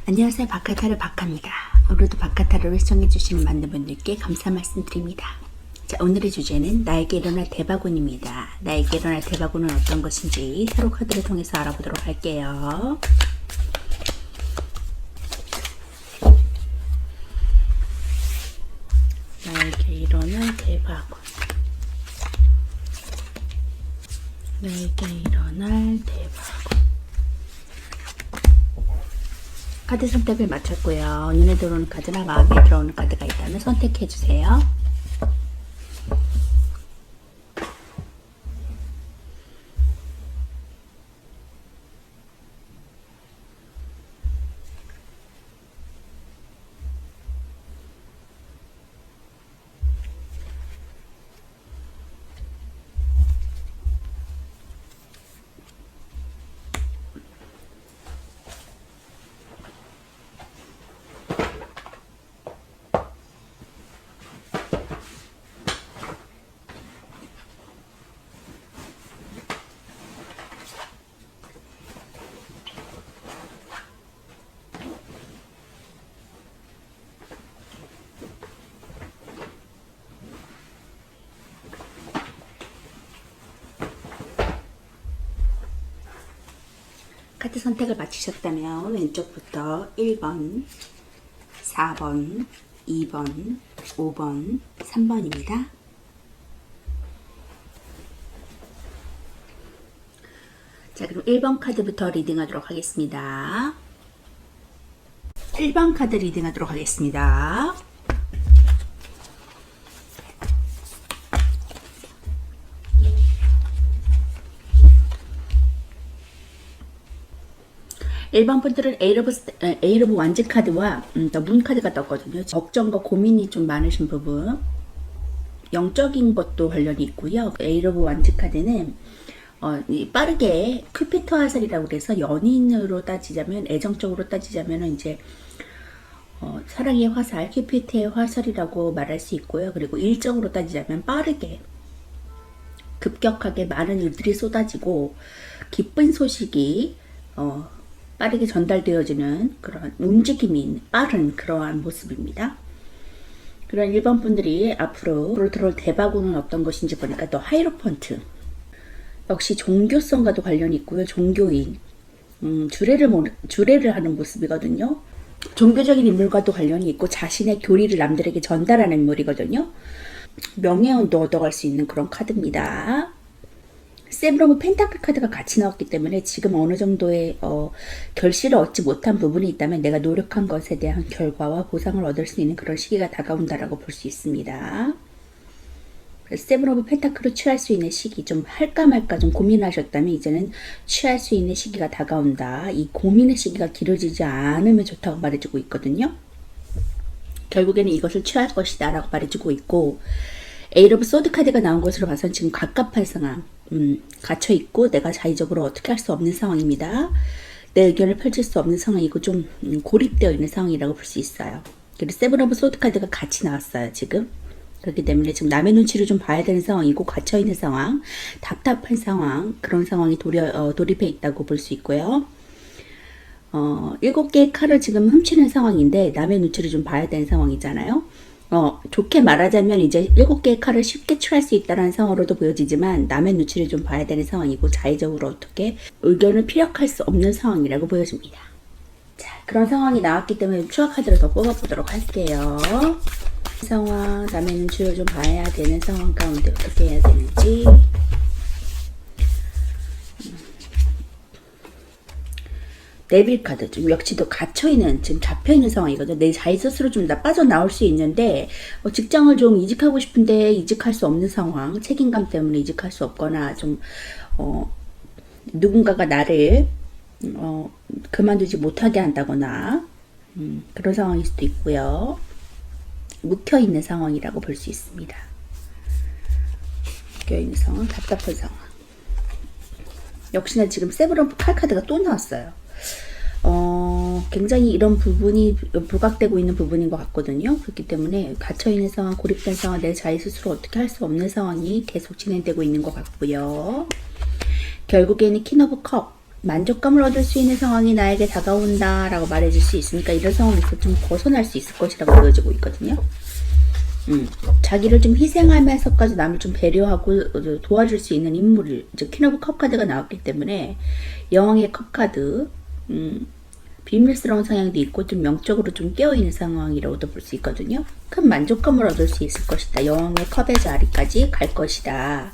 안녕하세요. 바카타르 박합니다. 오늘도 바카타르를 시청해주시는 많은 분들께 감사 말씀드립니다. 자, 오늘의 주제는 나에게 일어날 대박운입니다. 나에게 일어날 대박운은 어떤 것인지 타로 카드를 통해서 알아보도록 할게요. 나에게 일어날 대박운. 나에게 일어날 대박운. 카드 선택을 마쳤고요. 눈에 들어오는 카드나 마음에 들어오는 카드가 있다면 선택해주세요. 카드 선택을 마치셨다면 왼쪽부터 1번, 4번, 2번, 5번, 3번입니다. 자, 그럼 1번 카드부터 리딩하도록 하겠습니다. 1번 카드 리딩하도록 하겠습니다. 1번 분들은 에이 오브 완즈 카드와 문 카드가 떴거든요. 걱정과 고민이 좀 많으신 부분, 영적인 것도 관련이 있고요. 에이 오브 완즈 카드는 빠르게 큐피트 화살이라고 해서 연인으로 따지자면, 애정적으로 따지자면 이제 사랑의 화살, 큐피트의 화살이라고 말할 수 있고요. 그리고 일적으로 따지자면 빠르게 급격하게 많은 일들이 쏟아지고 기쁜 소식이 빠르게 전달되어지는 그런 움직임이 빠른 그러한 모습입니다. 그런 1번 분들이 앞으로 들어올 대박운은 어떤 것인지 보니까 더 하이로펀트, 역시 종교성과도 관련이 있고요. 종교인, 주례를 하는 모습이거든요. 종교적인 인물과도 관련이 있고 자신의 교리를 남들에게 전달하는 인물이거든요. 명예운도 얻어갈 수 있는 그런 카드입니다. 세븐 오브 펜타클 카드가 같이 나왔기 때문에 지금 어느 정도의 결실을 얻지 못한 부분이 있다면 내가 노력한 것에 대한 결과와 보상을 얻을 수 있는 그런 시기가 다가온다라고 볼 수 있습니다. 세븐 오브 펜타클을 취할 수 있는 시기, 좀 할까 말까 좀 고민하셨다면 이제는 취할 수 있는 시기가 다가온다. 이 고민의 시기가 길어지지 않으면 좋다고 말해주고 있거든요. 결국에는 이것을 취할 것이다 라고 말해주고 있고, 에이 오브 소드 카드가 나온 것으로 봐서는 지금 갑갑한 상황, 갇혀있고 내가 자의적으로 어떻게 할 수 없는 상황입니다. 내 의견을 펼칠 수 없는 상황이고 좀 고립되어 있는 상황이라고 볼 수 있어요. 그리고 세븐 오브 소드 카드가 같이 나왔어요 지금. 그렇기 때문에 지금 남의 눈치를 좀 봐야 되는 상황이고, 갇혀있는 상황, 답답한 상황, 그런 상황이 돌입해 있다고 볼 수 있고요. 7개의 칼을 지금 훔치는 상황인데 남의 눈치를 좀 봐야 되는 상황이잖아요. 좋게 말하자면 이제 7개의 칼을 쉽게 취할 수 있다는 상황으로도 보여지지만 남의 눈치를 좀 봐야 되는 상황이고, 자의적으로 어떻게 의견을 피력할 수 없는 상황이라고 보여집니다. 자, 그런 상황이 나왔기 때문에 추가 카드를 더 뽑아보도록 할게요. 상황, 남의 눈치를 좀 봐야 되는 상황 가운데 어떻게 해야 되는지. 데빌 카드, 좀 역시도 갇혀있는, 지금 잡혀있는 상황이거든요. 내 자의 스스로 좀 빠져나올 수 있는데, 직장을 좀 이직하고 싶은데 이직할 수 없는 상황, 책임감 때문에 이직할 수 없거나, 좀 누군가가 나를 그만두지 못하게 한다거나, 그런 상황일 수도 있고요. 묵혀있는 상황이라고 볼 수 있습니다. 묵혀있는 상황, 답답한 상황. 역시나 지금 세븐 오브 칼 카드가 또 나왔어요. 굉장히 이런 부분이 부각되고 있는 부분인 것 같거든요. 그렇기 때문에 갇혀있는 상황, 고립된 상황, 내 자의 스스로 어떻게 할 수 없는 상황이 계속 진행되고 있는 것 같고요. 결국에는 퀸 오브 컵, 만족감을 얻을 수 있는 상황이 나에게 다가온다 라고 말해줄 수 있으니까 이런 상황에서 좀 벗어날 수 있을 것이라고 보여지고 있거든요. 자기를 좀 희생하면서까지 남을 좀 배려하고 도와줄 수 있는 인물을, 이제 퀸 오브 컵 카드가 나왔기 때문에 여왕의 컵 카드, 비밀스러운 성향도 있고 좀 영적으로 좀 깨어있는 상황이라고도 볼 수 있거든요. 큰 만족감을 얻을 수 있을 것이다. 여왕의 컵의 자리까지 갈 것이다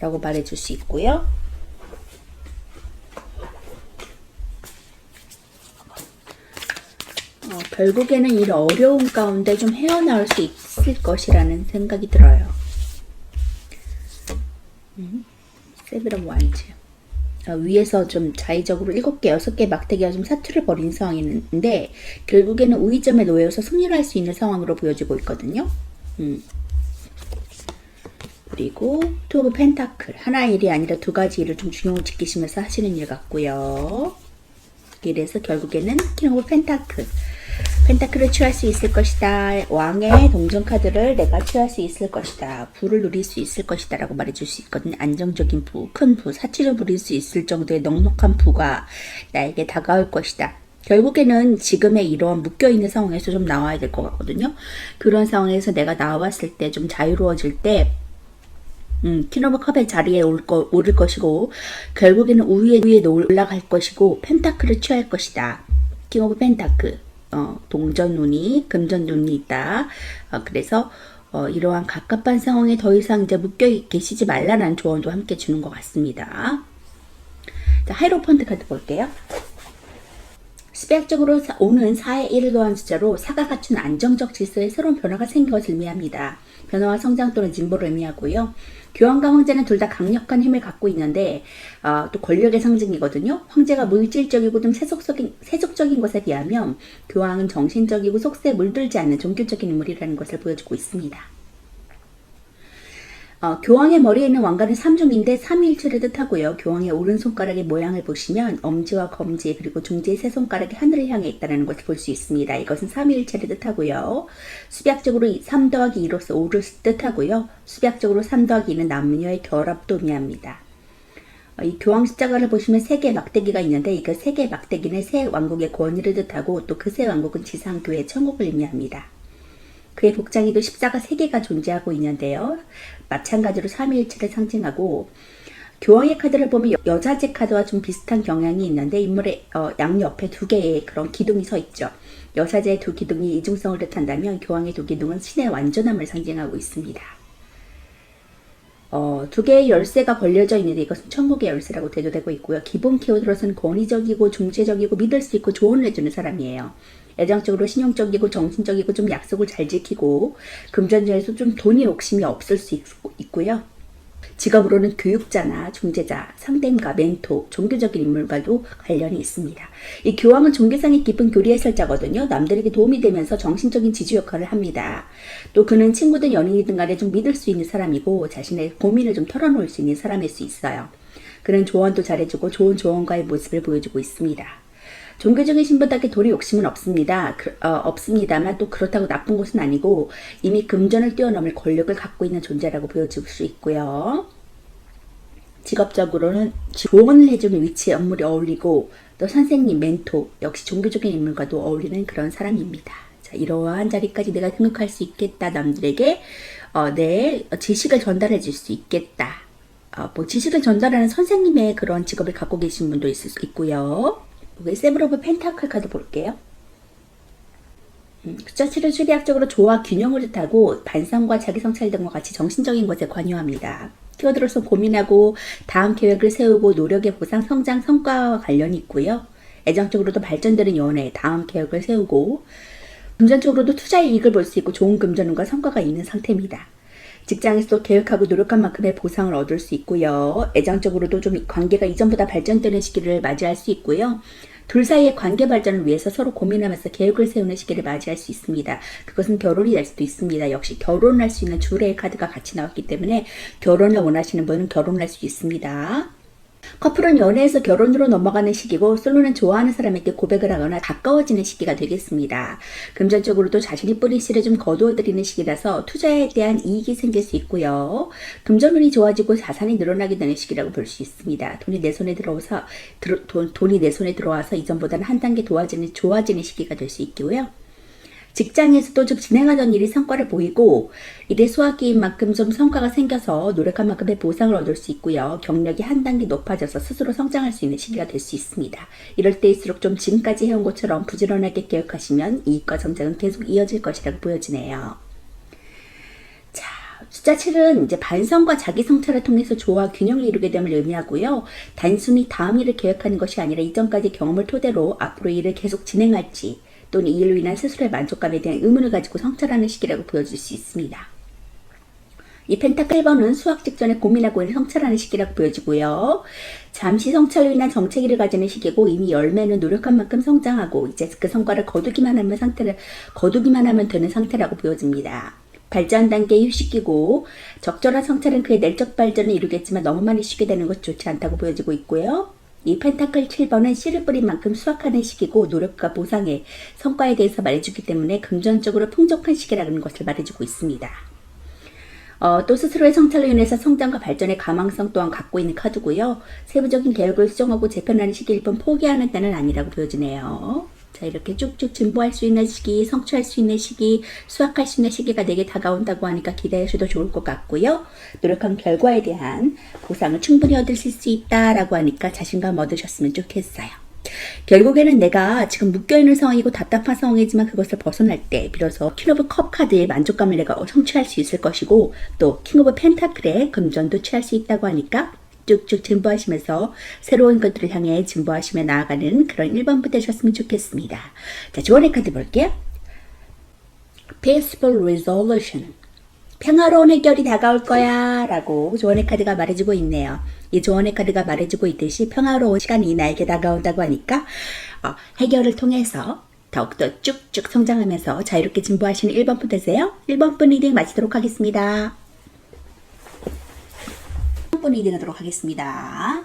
라고 말해줄 수 있고요. 결국에는 이 어려운 가운데 좀 헤어나올 수 있을 것이라는 생각이 들어요. 세븐 오브 완즈. 위에서 좀 자의적으로 7개, 6개 막대기가 좀 사투를 벌인 상황이 있는데 결국에는 우위점에 놓여서 승리를 할 수 있는 상황으로 보여지고 있거든요. 그리고 투 오브 펜타클. 하나의 일이 아니라 두 가지 일을 좀 중용을 지키시면서 하시는 일 같고요. 이래서 결국에는 킹 오브 펜타클. 펜타클을 취할 수 있을 것이다. 왕의 동전 카드를 내가 취할 수 있을 것이다. 부를 누릴 수 있을 것이다 라고 말해줄 수 있거든요. 안정적인 부, 큰 부, 사치를 부릴 수 있을 정도의 넉넉한 부가 나에게 다가올 것이다. 결국에는 지금의 이런 묶여있는 상황에서 좀 나와야 될 것 같거든요. 그런 상황에서 내가 나왔을 때 좀 자유로워질 때 퀸 오브 컵의 자리에 오를 것이고 결국에는 위에 올라갈 것이고 펜타클을 취할 것이다. 킹 오브 펜타클. 동전 눈이, 금전 눈이 있다. 그래서 이러한 갑갑한 상황에 더 이상 이제 묶여 계시지 말라는 조언도 함께 주는 것 같습니다. 자, 하이로펀트 카드 볼게요. 수백적으로 오는 4의 1을 더한 숫자로 4가 갖춘 안정적 질서에 새로운 변화가 생긴 것을 의미합니다. 변화와 성장 또는 진보를 의미하고요. 교황과 황제는 둘 다 강력한 힘을 갖고 있는데 또 권력의 상징이거든요. 황제가 물질적이고 좀 세속적인 것에 비하면 교황은 정신적이고 속세에 물들지 않는 종교적인 인물이라는 것을 보여주고 있습니다. 교황의 머리에 있는 왕관은 삼중인데 삼위일체를 뜻하고요. 교황의 오른손가락의 모양을 보시면 엄지와 검지 그리고 중지의 세 손가락이 하늘을 향해 있다는 것을 볼 수 있습니다. 이것은 삼위일체를 뜻하고요. 수학적으로 3 더하기 2로서 5를 뜻하고요. 수학적으로 3 더하기 2는 남녀의 결합도 의미합니다. 이 교황 십자가를 보시면 3개의 막대기가 있는데 이 3개의 막대기는 새 왕국의 권위를 뜻하고 또 그 새 왕국은 지상교회 천국을 의미합니다. 그의 복장에도 십자가 3개가 존재하고 있는데요. 마찬가지로 삼위일체를 상징하고 교황의 카드를 보면 여자제 카드와 좀 비슷한 경향이 있는데 인물의 양옆에 2개의 그런 기둥이 서 있죠. 여사제의 2 기둥이 이중성을 뜻한다면 교황의 2 기둥은 신의 완전함을 상징하고 있습니다. 2개의 열쇠가 걸려져 있는데 이것은 천국의 열쇠라고 대조되고 있고요. 기본 키워드로서는 권위적이고 중재적이고 믿을 수 있고 조언을 해주는 사람이에요. 애정적으로 신용적이고 정신적이고 좀 약속을 잘 지키고 금전적에서 좀 돈이 욕심이 없을 수 있고요. 직업으로는 교육자나 중재자, 상담가, 멘토, 종교적인 인물과도 관련이 있습니다. 이 교황은 종교상의 깊은 교리 해설자거든요. 남들에게 도움이 되면서 정신적인 지주 역할을 합니다. 또 그는 친구든 연인이든 간에 좀 믿을 수 있는 사람이고 자신의 고민을 좀 털어놓을 수 있는 사람일 수 있어요. 그는 조언도 잘해주고 좋은 조언가의 모습을 보여주고 있습니다. 종교적인 신분답게 도리 욕심은 없습니다. 없습니다만 또 그렇다고 나쁜 것은 아니고 이미 금전을 뛰어넘을 권력을 갖고 있는 존재라고 보여줄 수 있고요. 직업적으로는 조언을 해주는 위치에 업무를 어울리고 또 선생님, 멘토, 역시 종교적인 인물과도 어울리는 그런 사람입니다. 자, 이러한 자리까지 내가 등극할 수 있겠다. 남들에게 내 지식을 전달해 줄 수 있겠다. 지식을 전달하는 선생님의 그런 직업을 갖고 계신 분도 있을 수 있고요. 세븐 오브 펜타클 카드 볼게요. 숫자치를 수리학적으로 조화 균형을 뜻하고 반성과 자기성찰 등과 같이 정신적인 것에 관여합니다. 키워드로서 고민하고 다음 계획을 세우고 노력의 보상, 성장, 성과와 관련이 있고요. 애정적으로도 발전되는 연애, 다음 계획을 세우고 금전적으로도 투자의 이익을 볼 수 있고 좋은 금전운과 성과가 있는 상태입니다. 직장에서도 계획하고 노력한 만큼의 보상을 얻을 수 있고요. 애정적으로도 좀 관계가 이전보다 발전되는 시기를 맞이할 수 있고요. 둘 사이의 관계 발전을 위해서 서로 고민하면서 계획을 세우는 시기를 맞이할 수 있습니다. 그것은 결혼이 될 수도 있습니다. 역시 결혼할 수 있는 주례의 카드가 같이 나왔기 때문에 결혼을 원하시는 분은 결혼할 수 있습니다. 커플은 연애에서 결혼으로 넘어가는 시기고 솔로는 좋아하는 사람에게 고백을 하거나 가까워지는 시기가 되겠습니다. 금전적으로도 자신이 뿌린 씨를 좀 거두어들이는 시기라서 투자에 대한 이익이 생길 수 있고요. 금전운이 좋아지고 자산이 늘어나게 되는 시기라고 볼 수 있습니다. 돈이 내 손에 들어와서 이전보다는 한 단계 좋아지는 시기가 될 수 있고요. 직장에서도 좀 진행하던 일이 성과를 보이고 일의 수확기인 만큼 좀 성과가 생겨서 노력한 만큼의 보상을 얻을 수 있고요. 경력이 한 단계 높아져서 스스로 성장할 수 있는 시기가 될 수 있습니다. 이럴 때일수록 좀 지금까지 해온 것처럼 부지런하게 계획하시면 이익과 성장은 계속 이어질 것이라고 보여지네요. 자, 숫자 7은 이제 반성과 자기 성찰을 통해서 조화 균형을 이루게 됨을 의미하고요. 단순히 다음 일을 계획하는 것이 아니라 이전까지 경험을 토대로 앞으로 일을 계속 진행할지 또는 이 일로 인한 스스로의 만족감에 대한 의문을 가지고 성찰하는 시기라고 보여줄 수 있습니다. 이 펜타클 1번은 수학 직전에 고민하고 있는 성찰하는 시기라고 보여지고요. 잠시 성찰로 인한 정체기를 가지는 시기고 이미 열매는 노력한 만큼 성장하고 이제 그 성과를 거두기만 하면 되는 상태라고 보여집니다. 발전 단계의 휴식기고 적절한 성찰은 그의 내적 발전을 이루겠지만 너무 많이 쉬게 되는 것이 좋지 않다고 보여지고 있고요. 이 펜타클 7번은 씨를 뿌린 만큼 수확하는 시기고 노력과 보상의 성과에 대해서 말해주기 때문에 금전적으로 풍족한 시기라는 것을 말해주고 있습니다. 또 스스로의 성찰로 인해서 성장과 발전의 가망성 또한 갖고 있는 카드고요. 세부적인 계획을 수정하고 재편하는 시기일 뿐 포기하는 때는 아니라고 보여지네요. 자, 이렇게 쭉쭉 진보할 수 있는 시기, 성취할 수 있는 시기, 수확할 수 있는 시기가 내게 다가온다고 하니까 기대하셔도 좋을 것 같고요. 노력한 결과에 대한 보상을 충분히 얻으실 수 있다라고 하니까 자신감 얻으셨으면 좋겠어요. 결국에는 내가 지금 묶여있는 상황이고 답답한 상황이지만 그것을 벗어날 때 비로소 킹 오브 컵 카드의 만족감을 내가 성취할 수 있을 것이고 또 킹 오브 펜타클의 금전도 취할 수 있다고 하니까 쭉쭉 진보하시면서 새로운 것들을 향해 진보하시며 나아가는 그런 1번부 되셨으면 좋겠습니다. 자, 조언의 카드 볼게요. Peaceful Resolution. 평화로운 해결이 다가올 거야 라고 조언의 카드가 말해주고 있네요. 이 조언의 카드가 말해주고 있듯이 평화로운 시간이 나에게 다가온다고 하니까 해결을 통해서 더욱더 쭉쭉 성장하면서 자유롭게 진보하시는 1번부 되세요. 1번부 리딩 마치도록 하겠습니다. 1번 리딩 하도록 하겠습니다.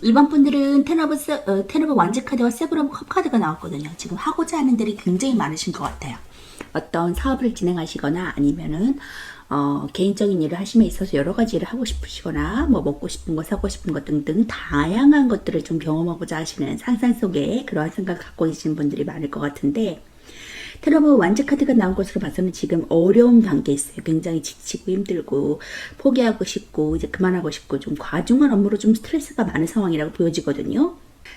일반 분들은 텐 오브 완즈 카드와 세븐 오브 컵 카드가 나왔거든요. 지금 하고자 하는 일이 굉장히 많으신 것 같아요. 어떤 사업을 진행하시거나 아니면은 개인적인 일을 하심에 있어서 여러 가지 일을 하고 싶으시거나 뭐 먹고 싶은 거 사고 싶은 것 등등 다양한 것들을 좀 경험하고자 하시는 상상 속에 그러한 생각을 갖고 계시는 분들이 많을 것 같은데 텐 오브 완즈 카드가 나온 것으로 봐서는 지금 어려운 단계에 있어요. 굉장히 지치고 힘들고 포기하고 싶고 이제 그만하고 싶고 좀 과중한 업무로 좀 스트레스가 많은 상황이라고 보여지거든요.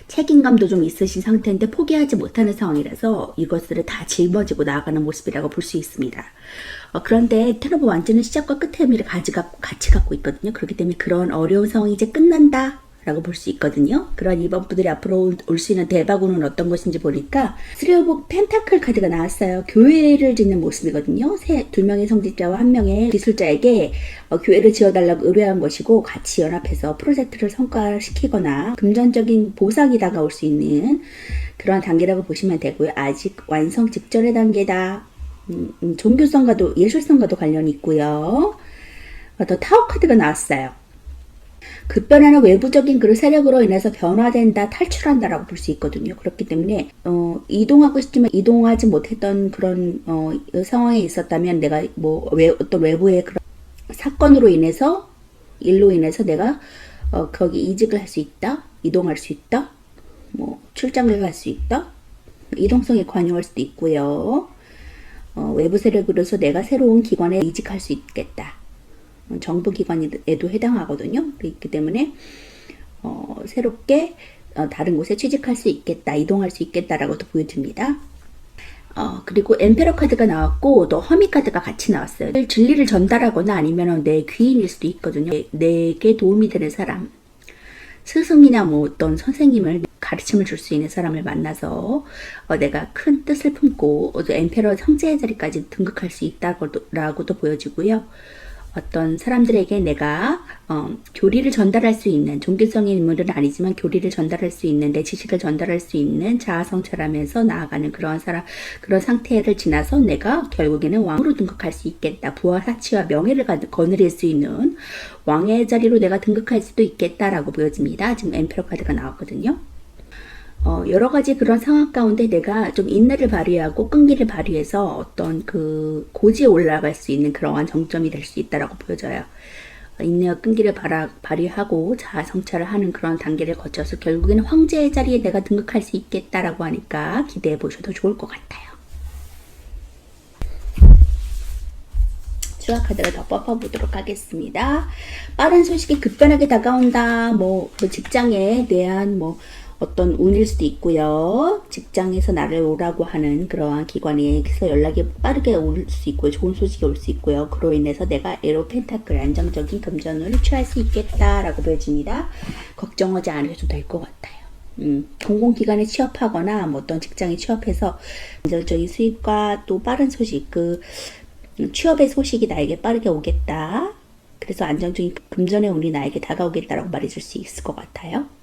책임감도 좀 있으신 상태인데 포기하지 못하는 상황이라서 이것들을 다 짊어지고 나아가는 모습이라고 볼 수 있습니다. 그런데 텐 오브 완즈는 시작과 끝의 의미를 같이 갖고 있거든요. 그렇기 때문에 그런 어려운 상황이 이제 끝난다 라고 볼 수 있거든요. 그런 이번 분들이 앞으로 올 수 있는 대박운은 어떤 것인지 보니까 3 오브 펜타클 카드가 나왔어요. 교회를 짓는 모습이거든요. 두 명의 성직자와 한 명의 기술자에게 교회를 지어달라고 의뢰한 것이고 같이 연합해서 프로젝트를 성과시키거나 금전적인 보상이 다가올 수 있는 그런 단계라고 보시면 되고요. 아직 완성 직전의 단계다. 종교성과도 예술성과도 관련이 있고요. 더 타워 카드가 나왔어요. 급변하는 외부적인 그런 세력으로 인해서 변화된다, 탈출한다라고 볼 수 있거든요. 그렇기 때문에 이동하고 싶지만 이동하지 못했던 그런 상황에 있었다면 내가 어떤 외부의 그런 사건으로 인해서 일로 인해서 내가 거기 이직을 할 수 있다, 이동할 수 있다, 출장을 갈 수 있다, 이동성에 관여할 수도 있고요. 외부 세력으로서 내가 새로운 기관에 이직할 수 있겠다. 정부 기관에도 해당하거든요. 그렇기 때문에 새롭게 다른 곳에 취직할 수 있겠다, 이동할 수 있겠다라고도 보여집니다. 그리고 엠페러 카드가 나왔고 또 허미 카드가 같이 나왔어요. 진리를 전달하거나 아니면 내 귀인일 수도 있거든요. 내게 도움이 되는 사람, 스승이나 어떤 선생님을 가르침을 줄 수 있는 사람을 만나서 내가 큰 뜻을 품고 엠페러 성자의 자리까지 등극할 수 있다고도 보여지고요. 어떤 사람들에게 내가 교리를 전달할 수 있는, 종교성의 인물은 아니지만 교리를 전달할 수 있는, 내 지식을 전달할 수 있는 자아성찰하면서 나아가는 그런 그런 상태를 지나서 내가 결국에는 왕으로 등극할 수 있겠다. 부와 사치와 명예를 거느릴 수 있는 왕의 자리로 내가 등극할 수도 있겠다라고 보여집니다. 지금 엠페러 카드가 나왔거든요. 여러 가지 그런 상황 가운데 내가 좀 인내를 발휘하고 끈기를 발휘해서 어떤 그 고지에 올라갈 수 있는 그러한 정점이 될 수 있다라고 보여져요. 인내와 끈기를 발휘하고 자아 성찰을 하는 그런 단계를 거쳐서 결국에는 황제의 자리에 내가 등극할 수 있겠다라고 하니까 기대해 보셔도 좋을 것 같아요. 추가 카드를 더 뽑아보도록 하겠습니다. 빠른 소식이 급변하게 다가온다. 직장에 대한 어떤 운일 수도 있고요. 직장에서 나를 오라고 하는 그러한 기관에서 연락이 빠르게 올 수 있고요. 좋은 소식이 올 수 있고요. 그로 인해서 내가 에로 펜타클 안정적인 금전운을 취할 수 있겠다라고 보여집니다. 걱정하지 않으셔도 될 것 같아요. 공공기관에 취업하거나 어떤 직장에 취업해서 안정적인 수입과 또 빠른 소식, 취업의 소식이 나에게 빠르게 오겠다. 그래서 안정적인 금전의 운이 나에게 다가오겠다라고 말해줄 수 있을 것 같아요.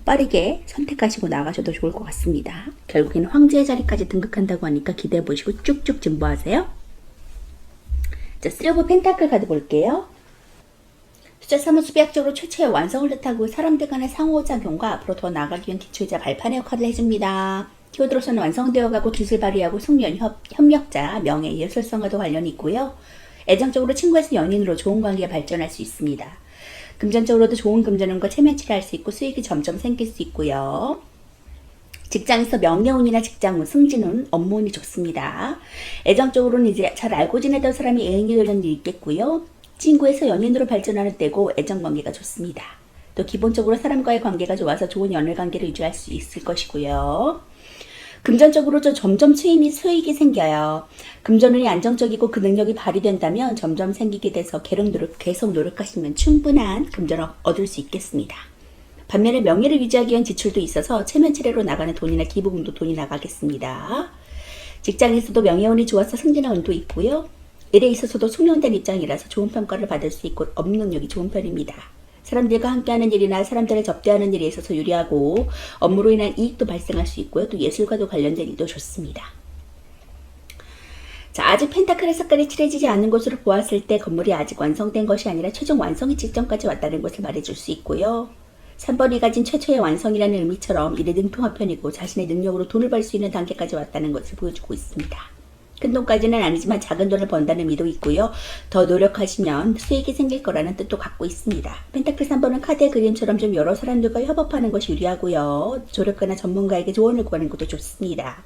빠르게 선택하시고 나가셔도 좋을 것 같습니다. 결국에는 황제의 자리까지 등극한다고 하니까 기대해 보시고 쭉쭉 진보하세요. 자, 3 오브 펜타클 카드 볼게요. 숫자 3은 수비학적으로 최초의 완성을 뜻하고 사람들 간의 상호작용과 앞으로 더 나아가기 위한 기초이자 발판의 역할을 해줍니다. 키워드로서는 완성되어가고 기술 발휘하고 숙련, 협력자, 명예, 예술성과도 관련이 있고요. 애정적으로 친구에서 연인으로 좋은 관계가 발전할 수 있습니다. 금전적으로도 좋은 금전운과 체면치를 할 수 있고 수익이 점점 생길 수 있고요. 직장에서 명예운이나 직장운, 승진운, 업무운이 좋습니다. 애정적으로는 이제 잘 알고 지내던 사람이 애인이 되는 일이 있겠고요. 친구에서 연인으로 발전하는 때고 애정관계가 좋습니다. 또 기본적으로 사람과의 관계가 좋아서 좋은 연애관계를 유지할 수 있을 것이고요. 금전적으로도 점점 수익이 생겨요. 금전운이 안정적이고 그 능력이 발휘된다면 점점 생기게 돼서 계속 노력하시면 충분한 금전을 얻을 수 있겠습니다. 반면에 명예를 유지하기 위한 지출도 있어서 체면치레로 나가는 돈이나 기부금도 돈이 나가겠습니다. 직장에서도 명예운이 좋아서 승진의 운도 있고요. 일에 있어서도 숙련된 입장이라서 좋은 평가를 받을 수 있고 업무 능력이 좋은 편입니다. 사람들과 함께하는 일이나 사람들을 접대하는 일에 있어서 유리하고 업무로 인한 이익도 발생할 수 있고요. 또 예술과도 관련된 일도 좋습니다. 자, 아직 펜타클의 색깔이 칠해지지 않는 것으로 보았을 때 건물이 아직 완성된 것이 아니라 최종 완성의 직전까지 왔다는 것을 말해줄 수 있고요. 3번이 가진 최초의 완성이라는 의미처럼 일에 능통한 편이고 자신의 능력으로 돈을 벌 수 있는 단계까지 왔다는 것을 보여주고 있습니다. 큰 돈까지는 아니지만 작은 돈을 번다는 의미도 있고요. 더 노력하시면 수익이 생길 거라는 뜻도 갖고 있습니다. 펜타클 3번은 카드의 그림처럼 좀 여러 사람들과 협업하는 것이 유리하고요. 조력가나 전문가에게 조언을 구하는 것도 좋습니다.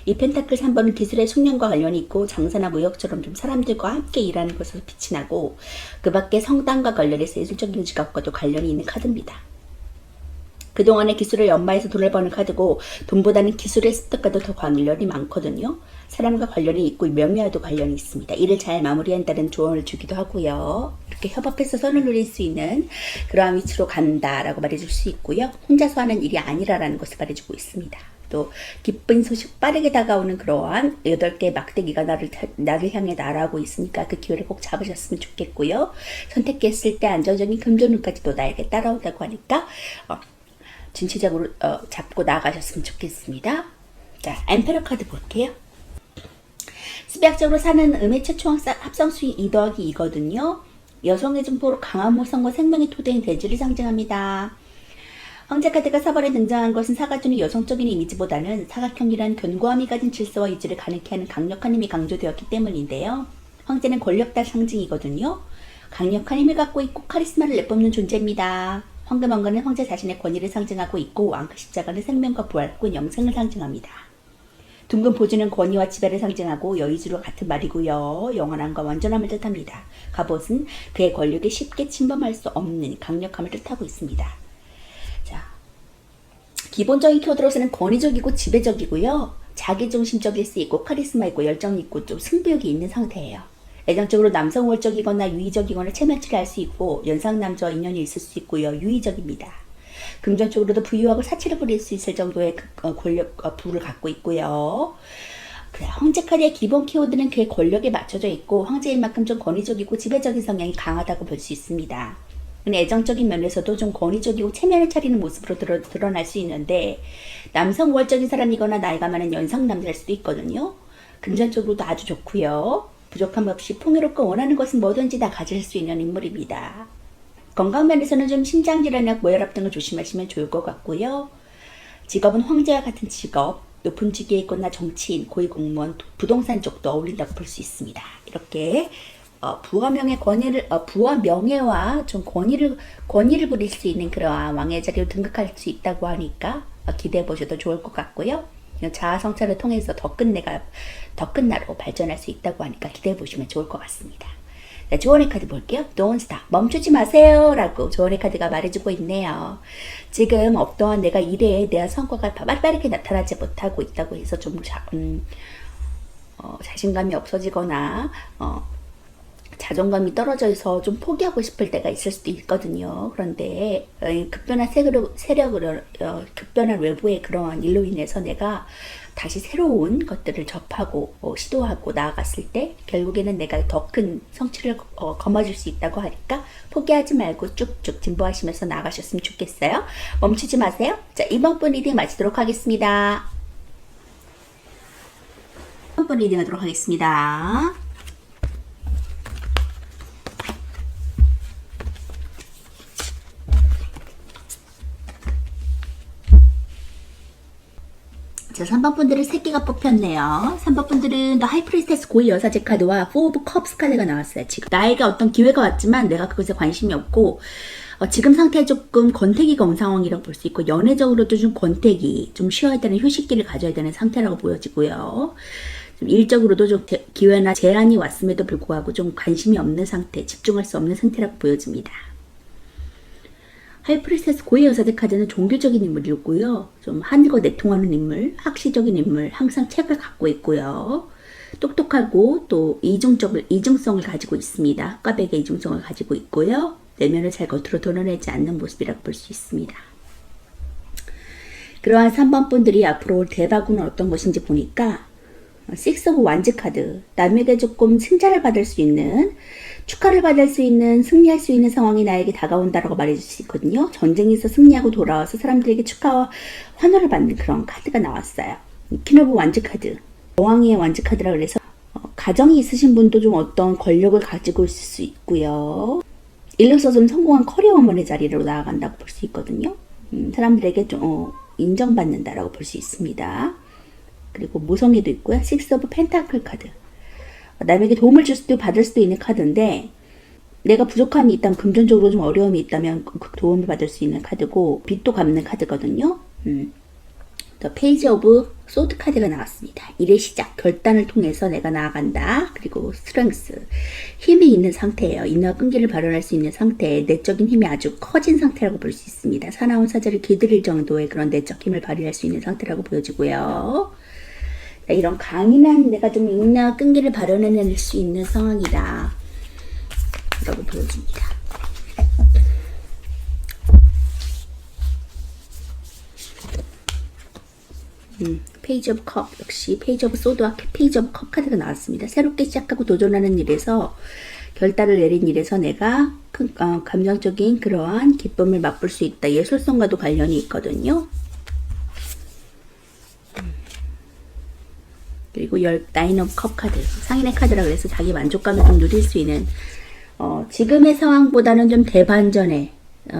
이 펜타클 3번은 기술의 숙련과 관련이 있고 장사나 무역처럼 좀 사람들과 함께 일하는 것으로 빛이 나고 그 밖에 성당과 관련해서 예술적인 직업과도 관련이 있는 카드입니다. 그동안의 기술을 연마해서 돈을 버는 카드고 돈보다는 기술의 습득과도 더 관련이 많거든요. 사람과 관련이 있고 명예와도 관련이 있습니다. 일을 잘 마무리한다는 조언을 주기도 하고요. 이렇게 협업해서 선을 누릴 수 있는 그러한 위치로 간다라고 말해줄 수 있고요. 혼자서 하는 일이 아니라라는 것을 말해주고 있습니다. 또 기쁜 소식 빠르게 다가오는 그러한 8개의 막대기가 나를 향해 날아오고 있으니까 그 기회를 꼭 잡으셨으면 좋겠고요. 선택했을 때 안정적인 금전운까지도 나에게 따라오다고 하니까 진취적으로 잡고 나가셨으면 좋겠습니다. 자, 엠페러 카드 볼게요. 수비학적으로 사는 음의 최초 합성수인 2 더하기 2거든요. 여성의 증포로 강한 모성과 생명의 토대인 대지를 상징합니다. 황제 카드가 4번에 등장한 것은 사가준의 여성적인 이미지보다는 사각형이란 견고함이 가진 질서와 유지를 가능케 하는 강력한 힘이 강조되었기 때문인데요. 황제는 권력달 상징이거든요. 강력한 힘을 갖고 있고 카리스마를 내뿜는 존재입니다. 황금 왕관은 황제 자신의 권위를 상징하고 있고 왕크 십자가는 생명과 부활 혹은 영생을 상징합니다. 둥근 보지는 권위와 지배를 상징하고 여의주로 같은 말이고요. 영원함과 완전함을 뜻합니다. 갑옷은 그의 권력에 쉽게 침범할 수 없는 강력함을 뜻하고 있습니다. 자, 기본적인 키워드로서는 권위적이고 지배적이고요. 자기중심적일 수 있고 카리스마 있고 열정 있고 좀 승부욕이 있는 상태예요. 애정적으로 남성 우월적이거나 유의적이거나 체면치를 할 수 있고 연상남자와 인연이 있을 수 있고요. 유의적입니다. 금전적으로도 부유하고 사치를 부릴 수 있을 정도의 권력 부를 갖고 있고요. 그래, 황제 카드의 기본 키워드는 그의 권력에 맞춰져 있고 황제인 만큼 좀 권위적이고 지배적인 성향이 강하다고 볼 수 있습니다. 애정적인 면에서도 좀 권위적이고 체면을 차리는 모습으로 드러날 수 있는데 남성 우월적인 사람이거나 나이가 많은 연상 남자일 수도 있거든요. 금전적으로도 아주 좋고요. 부족함 없이 풍요롭고 원하는 것은 뭐든지 다 가질 수 있는 인물입니다. 건강 면에서는 좀 심장질환이나 고혈압 등을 조심하시면 좋을 것 같고요. 직업은 황제와 같은 직업, 높은 직위에 있거나 정치인, 고위공무원, 부동산 쪽도 어울린다고 볼 수 있습니다. 이렇게 부와 명예와 좀 권위를 부릴 수 있는 그러한 왕의 자리로 등극할 수 있다고 하니까 기대해 보셔도 좋을 것 같고요. 자아 성찰을 통해서 더 큰 나로 발전할 수 있다고 하니까 기대해 보시면 좋을 것 같습니다. 자, 조언의 카드 볼게요. Don't stop. 멈추지 마세요. 라고 조언의 카드가 말해주고 있네요. 지금 어떠한 내가 일에 대한 성과가 빠르게 나타나지 못하고 있다고 해서 좀 자신감이 없어지거나 자존감이 떨어져서 좀 포기하고 싶을 때가 있을 수도 있거든요. 그런데 급변한 급변한 외부의 그러한 일로 인해서 내가 다시 새로운 것들을 접하고 시도하고 나아갔을 때 결국에는 내가 더 큰 성취를 거머쥘 수 있다고 하니까 포기하지 말고 쭉쭉 진보하시면서 나아가셨으면 좋겠어요. 멈추지 마세요. 자, 이번 분 리딩 마치도록 하겠습니다. 이번 분 리딩 하도록 하겠습니다. 자, 3번 분들은 3개가 뽑혔네요. 3번 분들은 The High Priestess 고위 여사제 카드와 Four of Cups 카드가 나왔어요. 지금 나에게 어떤 기회가 왔지만 내가 그것에 관심이 없고 지금 상태에 조금 권태기가 온 상황이라고 볼 수 있고 연애적으로도 좀 권태기, 좀 쉬어야 되는 휴식기를 가져야 되는 상태라고 보여지고요. 좀 일적으로도 좀 기회나 제한이 왔음에도 불구하고 좀 관심이 없는 상태, 집중할 수 없는 상태라고 보여집니다. 하이프리스테스 고위 여사제 카드는 종교적인 인물이고요. 좀 하늘과 내통하는 인물, 학시적인 인물, 항상 책을 갖고 있고요. 똑똑하고 또 이중성을 가지고 있습니다. 꽈배기의 이중성을 가지고 있고요. 내면을 잘 겉으로 드러내지 않는 모습이라고 볼 수 있습니다. 그러한 3번 분들이 앞으로 올 대박은 어떤 것인지 보니까 식스 오브 완즈 카드, 남에게 조금 칭찬을 받을 수 있는, 축하를 받을 수 있는, 승리할 수 있는 상황이 나에게 다가온다라고 말해줄 수 있거든요. 전쟁에서 승리하고 돌아와서 사람들에게 축하와 환호를 받는 그런 카드가 나왔어요. 퀸 오브 완즈 카드, 여왕의 완즈 카드라 그래서 가정이 있으신 분도 좀 어떤 권력을 가지고 있을 수 있고요. 일로서 좀 성공한 커리어우먼의 자리로 나아간다고 볼 수 있거든요. 사람들에게 좀 인정받는다라고 볼 수 있습니다. 그리고 모성애도 있고요. 식스 오브 펜타클 카드. 남에게 도움을 줄 수도 받을 수도 있는 카드인데 내가 부족함이 있다면 금전적으로 좀 어려움이 있다면 그 도움을 받을 수 있는 카드고 빚도 갚는 카드거든요. 더 페이지 오브 소드 카드가 나왔습니다. 일의 시작, 결단을 통해서 내가 나아간다. 그리고 스트렝스, 힘이 있는 상태예요. 인내와 끈기를 발휘할 수 있는 상태, 내적인 힘이 아주 커진 상태라고 볼 수 있습니다. 사나운 사자를 기들일 정도의 그런 내적 힘을 발휘할 수 있는 상태라고 보여지고요. 이런 강인한 내가 좀 인내와 끈기를 발휘해낼 수 있는 상황이다 라고 보여집니다. 페이지 오브 컵, 역시 페이지 오브 소드와 페이지 오브 컵 카드가 나왔습니다. 새롭게 시작하고 도전하는 일에서 결단을 내린 일에서 내가 큰 감정적인 그러한 기쁨을 맛볼 수 있다. 예술성과도 관련이 있거든요. 그리고 나인 오브 컵 카드, 상인의 카드라 그래서 자기 만족감을 좀 누릴 수 있는 지금의 상황보다는 좀 대반전의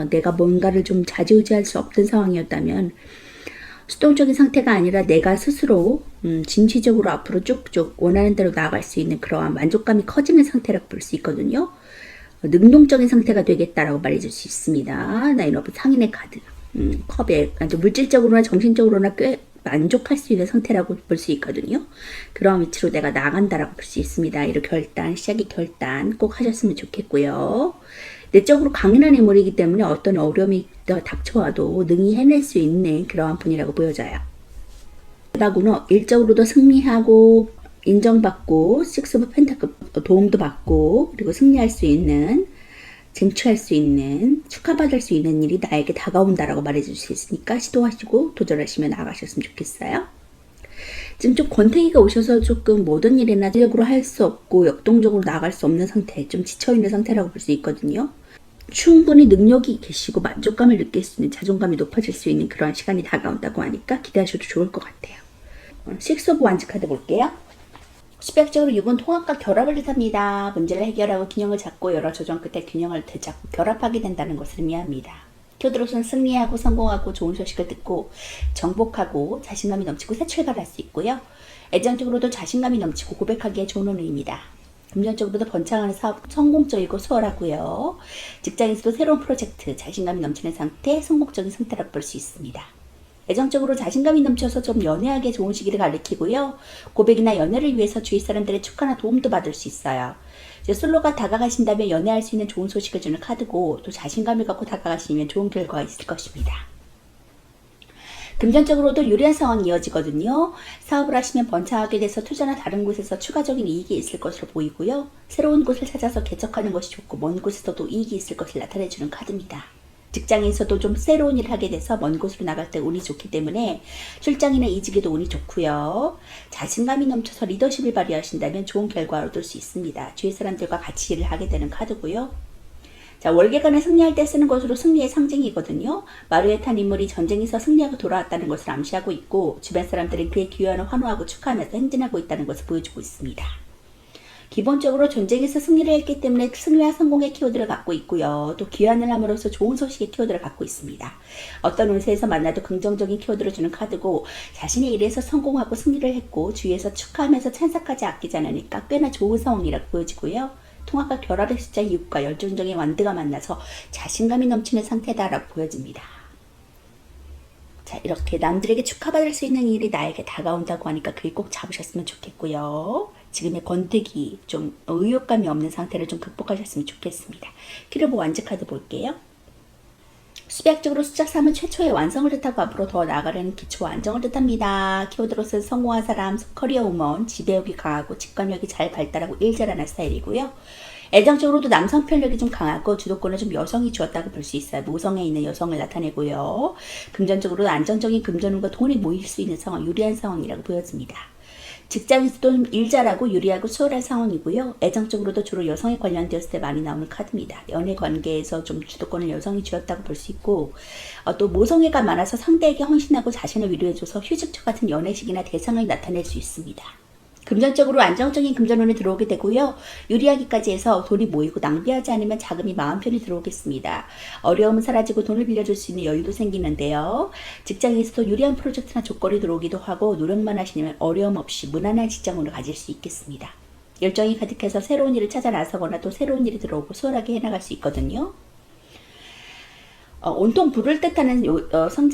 내가 뭔가를 좀 좌지우지할 수 없던 상황이었다면 수동적인 상태가 아니라 내가 스스로 진취적으로 앞으로 쭉쭉 원하는 대로 나아갈 수 있는 그러한 만족감이 커지는 상태라고 볼 수 있거든요. 능동적인 상태가 되겠다라고 말해줄 수 있습니다. 나인 오브 상인의 카드, 컵에 물질적으로나 정신적으로나 꽤 만족할 수 있는 상태라고 볼 수 있거든요. 그런 위치로 내가 나간다라고 볼 수 있습니다. 이런 시작의 결단 꼭 하셨으면 좋겠고요. 내적으로 강인한 인물이기 때문에 어떤 어려움이 닥쳐와도 능히 해낼 수 있는 그러한 분이라고 보여져요. 라고는 일적으로도 승리하고 인정받고 식스 오브 펜타클 도움도 받고 그리고 승리할 수 있는 쟁취할 수 있는 축하받을 수 있는 일이 나에게 다가온다라고 말해줄 수 있으니까 시도하시고 도전하시며 나아가셨으면 좋겠어요. 지금 좀 권태기가 오셔서 조금 모든 일이나 적으로 할 수 없고 역동적으로 나갈 수 없는 상태, 좀 지쳐있는 상태라고 볼 수 있거든요. 충분히 능력이 계시고 만족감을 느낄 수 있는, 자존감이 높아질 수 있는 그런 시간이 다가온다고 하니까 기대하셔도 좋을 것 같아요. 식스 오브 완즈 카드 볼게요. 수백적으로 6은 통합과 결합을 뜻합니다. 문제를 해결하고 균형을 잡고 여러 조정 끝에 균형을 되찾고 결합하게 된다는 것을 의미합니다. 키워드로서는 승리하고 성공하고 좋은 소식을 듣고 정복하고 자신감이 넘치고 새 출발할 수 있고요. 애정적으로도 자신감이 넘치고 고백하기에 좋은 운입니다. 금전적으로도 번창하는 사업 성공적이고 수월하고요. 직장에서도 새로운 프로젝트, 자신감이 넘치는 상태, 성공적인 상태라고 볼 수 있습니다. 애정적으로 자신감이 넘쳐서 좀 연애하기에 좋은 시기를 가리키고요. 고백이나 연애를 위해서 주위 사람들의 축하나 도움도 받을 수 있어요. 이제 솔로가 다가가신다면 연애할 수 있는 좋은 소식을 주는 카드고, 또 자신감을 갖고 다가가시면 좋은 결과가 있을 것입니다. 금전적으로도 유리한 상황이 이어지거든요. 사업을 하시면 번창하게 돼서 투자나 다른 곳에서 추가적인 이익이 있을 것으로 보이고요. 새로운 곳을 찾아서 개척하는 것이 좋고 먼 곳에서도 이익이 있을 것을 나타내주는 카드입니다. 직장에서도 좀 새로운 일을 하게 돼서 먼 곳으로 나갈 때 운이 좋기 때문에 출장이나 이직에도 운이 좋고요. 자신감이 넘쳐서 리더십을 발휘하신다면 좋은 결과를 얻을 수 있습니다. 주위 사람들과 같이 일을 하게 되는 카드고요. 자, 월계관을 승리할 때 쓰는 것으로 승리의 상징이거든요. 마루에 탄 인물이 전쟁에서 승리하고 돌아왔다는 것을 암시하고 있고, 주변 사람들은 그의 귀환을 환호하고 축하하면서 행진하고 있다는 것을 보여주고 있습니다. 기본적으로 전쟁에서 승리를 했기 때문에 승리와 성공의 키워드를 갖고 있고요. 또 귀환을 함으로써 좋은 소식의 키워드를 갖고 있습니다. 어떤 운세에서 만나도 긍정적인 키워드를 주는 카드고, 자신의 일에서 성공하고 승리를 했고 주위에서 축하하면서 찬사까지 아끼지 않으니까 꽤나 좋은 상황이라고 보여지고요. 통합과 결합의 숫자 6과 열정적인 완드가 만나서 자신감이 넘치는 상태다라고 보여집니다. 자, 이렇게 남들에게 축하받을 수 있는 일이 나에게 다가온다고 하니까 그게 꼭 잡으셨으면 좋겠고요. 지금의 권태기, 좀 의욕감이 없는 상태를 좀 극복하셨으면 좋겠습니다. 키르보 완즈 카드 볼게요. 수백적으로 숫자 3은 최초의 완성을 뜻하고 앞으로 더 나아가려는 기초와 안정을 뜻합니다. 키워드로서는 성공한 사람, 커리어 우먼, 지배욕이 강하고 직관력이 잘 발달하고 일 잘하는 스타일이고요. 애정적으로도 남성 편력이 좀 강하고 주도권을 좀 여성이 주었다고 볼 수 있어요. 모성에 있는 여성을 나타내고요. 금전적으로도 안정적인 금전운과 돈이 모일 수 있는 상황, 유리한 상황이라고 보여집니다. 직장에서도 일 잘하고 유리하고 수월한 상황이고요. 애정적으로도 주로 여성에 관련되었을 때 많이 나오는 카드입니다. 연애 관계에서 좀 주도권을 여성이 쥐었다고 볼 수 있고, 또 모성애가 많아서 상대에게 헌신하고 자신을 위로해줘서 휴직처 같은 연애식이나 대상을 나타낼 수 있습니다. 금전적으로 안정적인 금전운이 들어오게 되고요. 유리하기까지 해서 돈이 모이고 낭비하지 않으면 자금이 마음 편히 들어오겠습니다. 어려움은 사라지고 돈을 빌려줄 수 있는 여유도 생기는데요. 직장에서도 유리한 프로젝트나 조건이 들어오기도 하고, 노력만 하시면 어려움 없이 무난한 직장운을 가질 수 있겠습니다. 열정이 가득해서 새로운 일을 찾아 나서거나 또 새로운 일이 들어오고 수월하게 해나갈 수 있거든요. 온통 불을 뜻하는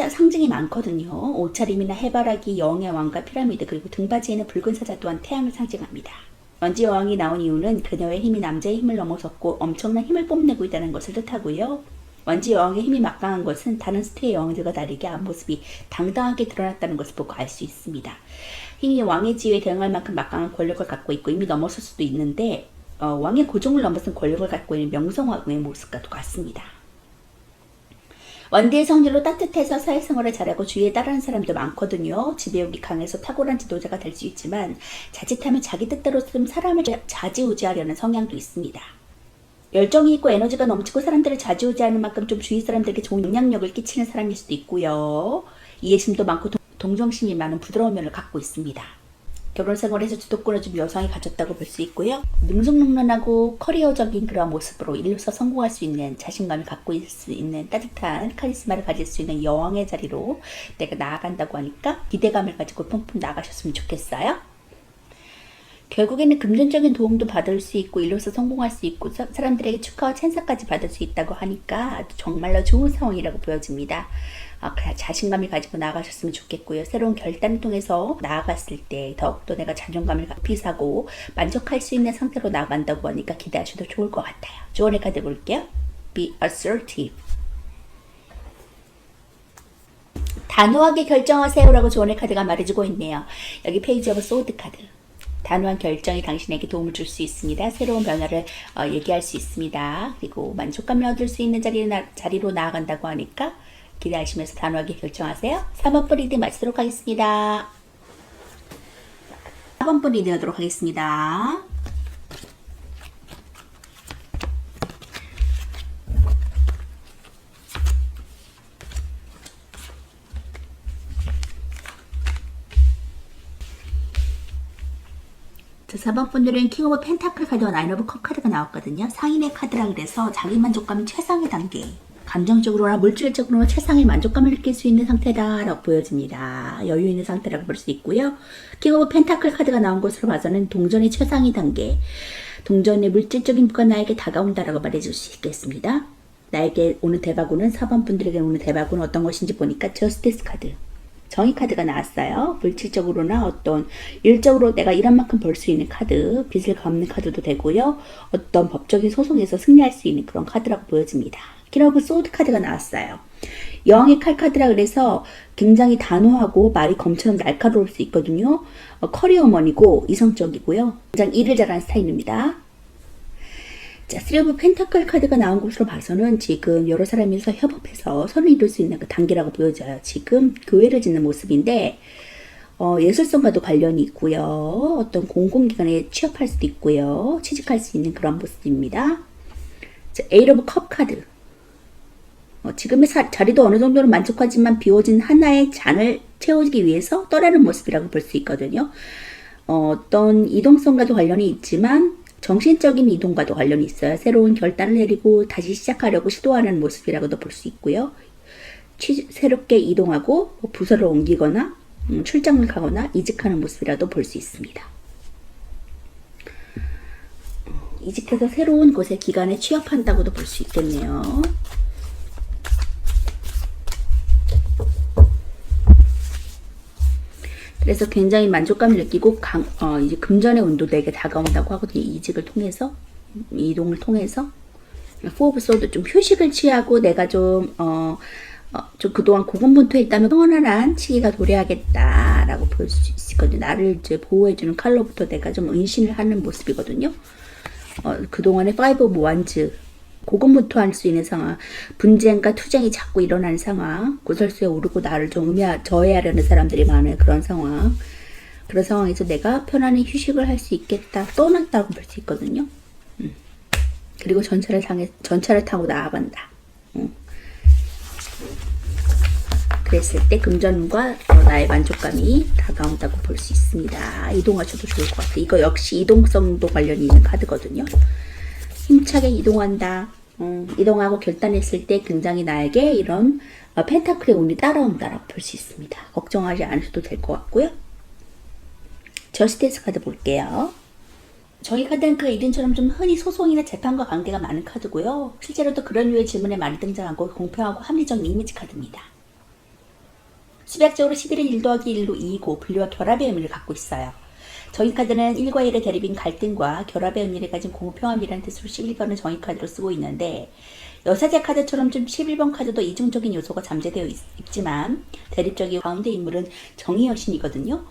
상징이 많거든요. 옷차림이나 해바라기, 여왕의 왕과 피라미드, 그리고 등받이에는 붉은 사자 또한 태양을 상징합니다. 원지 여왕이 나온 이유는 그녀의 힘이 남자의 힘을 넘어섰고 엄청난 힘을 뽐내고 있다는 것을 뜻하고요. 원지 여왕의 힘이 막강한 것은 다른 스트의 여왕들과 다르게 앞모습이 당당하게 드러났다는 것을 보고 알 수 있습니다. 힘이 왕의 지위에 대응할 만큼 막강한 권력을 갖고 있고 이미 넘어설 수도 있는데, 왕의 고종을 넘어선 권력을 갖고 있는 명성왕의 모습과도 같습니다. 원디의 성질로 따뜻해서 사회생활을 잘하고 주위에 따르는 사람도 많거든요. 지배욕이 강해서 탁월한 지도자가 될 수 있지만 자칫하면 자기 뜻대로 좀 사람을 좌지우지하려는 성향도 있습니다. 열정이 있고 에너지가 넘치고 사람들을 좌지우지하는 만큼 좀 주위 사람들에게 좋은 영향력을 끼치는 사람일 수도 있고요. 이해심도 많고 동정심이 많은 부드러운 면을 갖고 있습니다. 결혼생활에서 주도권을 좀 여성이 가졌다고 볼 수 있고요. 능숙능란하고 커리어적인 그런 모습으로 일로서 성공할 수 있는 자신감을 갖고 있을 수 있는 따뜻한 카리스마를 가질 수 있는 여왕의 자리로 내가 나아간다고 하니까 기대감을 가지고 뿜뿜 나가셨으면 좋겠어요. 결국에는 금전적인 도움도 받을 수 있고 일로서 성공할 수 있고 사람들에게 축하와 찬사까지 받을 수 있다고 하니까 정말로 좋은 상황이라고 보여집니다. 자신감을 가지고 나아가셨으면 좋겠고요. 새로운 결단을 통해서 나아갔을 때 더욱더 내가 자존감을 비사고 만족할 수 있는 상태로 나아간다고 하니까 기대하셔도 좋을 것 같아요. 조언의 카드 볼게요. Be assertive. 단호하게 결정하세요라고 조언의 카드가 말해주고 있네요. 여기 페이지 오브 소드 카드. 단호한 결정이 당신에게 도움을 줄 수 있습니다. 새로운 변화를 얘기할 수 있습니다. 그리고 만족감을 얻을 수 있는 자리로 나아간다고 하니까 기대하시면서 단호하게 결정하세요. 3번 프리드 마치도록 하겠습니다. 4번 분 리딩하도록 하겠습니다. 자, 4번 분들은 킹 오브 펜타클 카드와 나인 오브 컵 카드가 나왔거든요. 상인의 카드라 그래서 자기 만족감 최상의 단계, 감정적으로나 물질적으로나 최상의 만족감을 느낄 수 있는 상태다라고 보여집니다. 여유 있는 상태라고 볼 수 있고요. 킹 오브 펜타클 카드가 나온 것으로 봐서는 동전의 최상의 단계, 동전의 물질적인 부가 나에게 다가온다라고 말해줄 수 있겠습니다. 나에게 오는 대바구는 4번 분들에게 오는 대바구는 어떤 것인지 보니까 저스티스 카드, 정의 카드가 나왔어요. 물질적으로나 어떤 일적으로 내가 일한 만큼 벌 수 있는 카드, 빚을 갚는 카드도 되고요. 어떤 법적인 소송에서 승리할 수 있는 그런 카드라고 보여집니다. 킹 오브 소드 카드가 나왔어요. 여왕의 칼 카드라 그래서 굉장히 단호하고 말이 검처럼 날카로울 수 있거든요. 커리어먼이고 이성적이고요. 굉장히 일을 잘하는 스타일입니다. 자, 3 오브 펜타클 카드가 나온 것으로 봐서는 지금 여러 사람이서 협업해서 선을 이룰 수 있는 그 단계라고 보여져요. 지금 교회를 짓는 모습인데 예술성과도 관련이 있고요. 어떤 공공기관에 취업할 수도 있고요. 취직할 수 있는 그런 모습입니다. 자, 8 오브 컵 카드. 지금의 자리도 어느 정도는 만족하지만 비워진 하나의 잔을 채우기 위해서 떠나는 모습이라고 볼 수 있거든요. 어떤 이동성과도 관련이 있지만 정신적인 이동과도 관련이 있어요. 새로운 결단을 내리고 다시 시작하려고 시도하는 모습이라고도 볼 수 있고요. 새롭게 이동하고 부서를 옮기거나 출장을 가거나 이직하는 모습이라도 볼 수 있습니다. 이직해서 새로운 곳에 기관에 취업한다고도 볼 수 있겠네요. 그래서 굉장히 만족감을 느끼고 이제 금전의 운도 내게 다가온다고 하거든요. 이직을 통해서, 이동을 통해서. 4 오브 소드, 좀 휴식을 취하고 내가 좀 그동안 고군분투했다면 평온한 시기가 도래하겠다라고 볼 수 있거든요. 나를 이제 보호해주는 칼로부터 내가 좀 은신을 하는 모습이거든요. 그동안의 5 오브 원즈, 고군분투할 수 있는 상황, 분쟁과 투쟁이 자꾸 일어나는 상황, 구설수에 오르고 나를 좀 저해하려는 사람들이 많은 그런 상황, 그런 상황에서 내가 편안히 휴식을 할 수 있겠다, 떠났다고 볼 수 있거든요. 그리고 전차를 타고 나아간다. 그랬을 때 금전과 나의 만족감이 다가온다고 볼 수 있습니다. 이동하셔도 좋을 것 같아요. 이거 역시 이동성도 관련이 있는 카드거든요. 힘차게 이동한다. 이동하고 결단했을 때 굉장히 나에게 이런 펜타클의 운이 따라온다라고 볼 수 있습니다. 걱정하지 않으셔도 될 것 같고요. 저스티스 카드 볼게요. 저희 카드는 그 이름처럼 좀 흔히 소송이나 재판과 관계가 많은 카드고요. 실제로도 그런 류의 질문에 많이 등장하고 공평하고 합리적인 이미지 카드입니다. 수학적으로 11은 1 더하기 1로 2이고 분류와 결합의 의미를 갖고 있어요. 정의카드는 1과 1의 대립인 갈등과 결합의 의미를 가진 공평함이라는 뜻으로 11번을 정의카드로 쓰고 있는데, 여사제 카드처럼 좀 11번 카드도 이중적인 요소가 잠재되어 있지만 대립적인 가운데 인물은 정의 여신이거든요.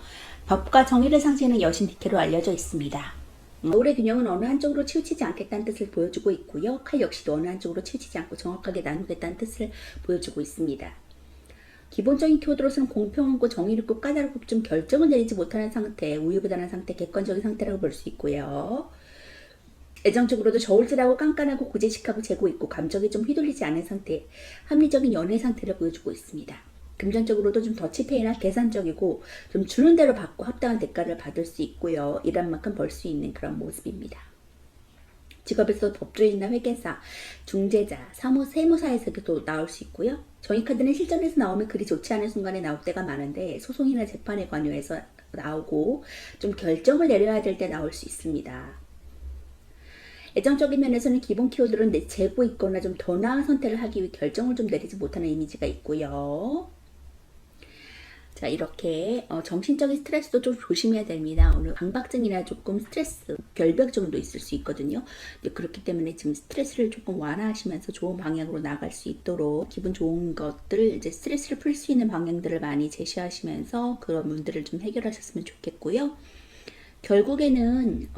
법과 정의를 상징하는 여신 디케로 알려져 있습니다. 오래 균형은 어느 한쪽으로 치우치지 않겠다는 뜻을 보여주고 있고요. 칼 역시도 어느 한쪽으로 치우치지 않고 정확하게 나누겠다는 뜻을 보여주고 있습니다. 기본적인 키워드로서는 공평하고 정의롭고 까다롭고 좀 결정을 내리지 못하는 상태, 우유부단한 상태, 객관적인 상태라고 볼 수 있고요. 애정적으로도 저울질하고 깐깐하고 고지식하고 재고 있고 감정이 좀 휘둘리지 않은 상태, 합리적인 연애 상태를 보여주고 있습니다. 금전적으로도 좀 더치페이나 계산적이고 좀 주는 대로 받고 합당한 대가를 받을 수 있고요. 일한 만큼 벌 수 있는 그런 모습입니다. 직업에서 법조인이나 회계사, 중재자, 세무사에서도 나올 수 있고요. 정의카드는 실전에서 나오면 그리 좋지 않은 순간에 나올 때가 많은데 소송이나 재판에 관여해서 나오고 좀 결정을 내려야 될 때 나올 수 있습니다. 애정적인 면에서는 기본 키워드는 재고 있거나 좀 더 나은 선택을 하기 위해 결정을 좀 내리지 못하는 이미지가 있고요. 자, 이렇게 정신적인 스트레스도 좀 조심해야 됩니다. 오늘 강박증이나 조금 스트레스, 결벽 정도 있을 수 있거든요. 그렇기 때문에 지금 스트레스를 조금 완화하시면서 좋은 방향으로 나갈 수 있도록 기분 좋은 것들, 이제 스트레스를 풀 수 있는 방향들을 많이 제시하시면서 그런 문제를 좀 해결하셨으면 좋겠고요. 결국에는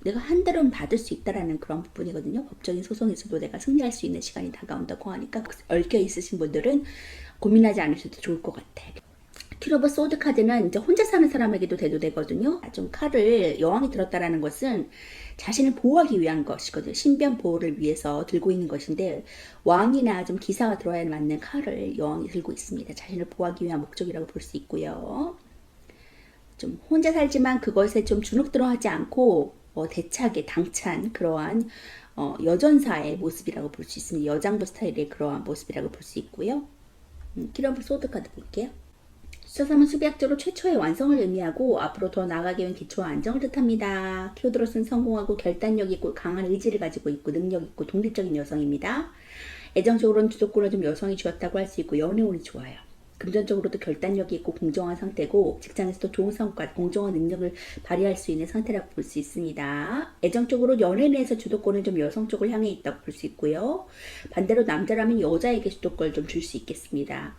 내가 한 대로는 받을 수 있다라는 그런 부분이거든요. 법적인 소송에서도 내가 승리할 수 있는 시간이 다가온다고 하니까 얽혀 있으신 분들은 고민하지 않으셔도 좋을 것 같아요. 퀸 오브 소드 카드는 이제 혼자 사는 사람에게도 돼도 되거든요. 좀 칼을 여왕이 들었다라는 것은 자신을 보호하기 위한 것이거든요. 신변 보호를 위해서 들고 있는 것인데 왕이나 좀 기사가 들어야 맞는 칼을 여왕이 들고 있습니다. 자신을 보호하기 위한 목적이라고 볼 수 있고요. 좀 혼자 살지만 그것에 좀 주눅들어하지 않고 대차게 당찬 그러한 여전사의 모습이라고 볼 수 있습니다. 여장부 스타일의 그러한 모습이라고 볼 수 있고요. 퀸 오브 소드 카드 볼게요. 숫자 3은 수비학적으로 최초의 완성을 의미하고 앞으로 더 나아가기 위한 기초와 안정을 뜻합니다. 키워드로서는 성공하고 결단력 있고 강한 의지를 가지고 있고 능력 있고 독립적인 여성입니다. 애정적으로는 주도권을 좀 여성이 쥐었다고 할 수 있고 연애운이 좋아요. 금전적으로도 결단력이 있고 공정한 상태고 직장에서도 좋은 성과, 공정한 능력을 발휘할 수 있는 상태라고 볼 수 있습니다. 애정적으로 연애 내에서 주도권을 좀 여성 쪽을 향해 있다고 볼 수 있고요. 반대로 남자라면 여자에게 주도권을 좀 줄 수 있겠습니다.